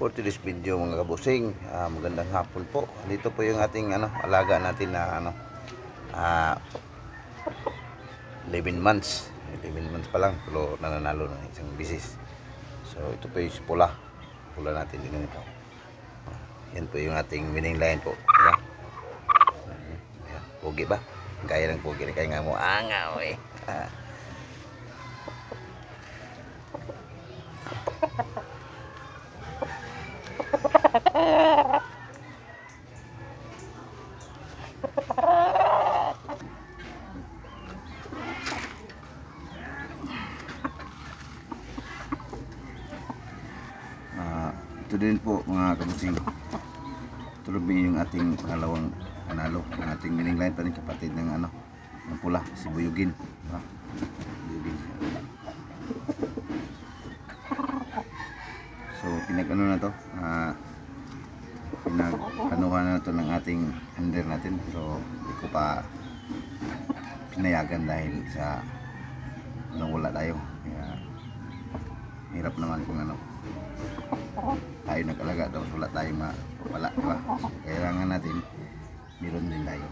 for today's video mga kabusing. Magandang hapon po. Dito po yung ating alaga natin na 11 months. 11 months pa lang pero nananalo ng isang bisis. So ito po yung pula natin din nito. Yan po yung ating winning line po, diba? Ayan, pogi ba? Kaya ng pogi ni kaya nga mo angaw eh. Ito din po mga kabusing, tulog din yung ating pangalawang panalo ng ating winning line pa rin, kapatid ng ng pula, si Buyugin, diba? Buyugin siya. So pinag-ano na to, pinag-anuhan na to ng ating under natin, so hindi ko pa pinayagan dahil sa wala tayo, kaya hirap naman kung tayo nag-alaga daw wala tayong mawala, diba? So, kailangan natin meron din tayo.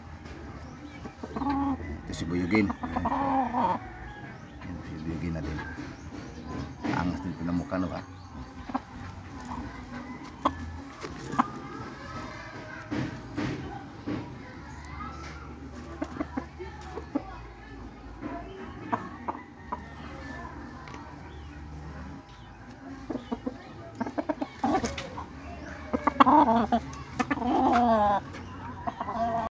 Ito si Buyugin. Ayan, si Buyugin natin. Angas din pinamukha, no ba?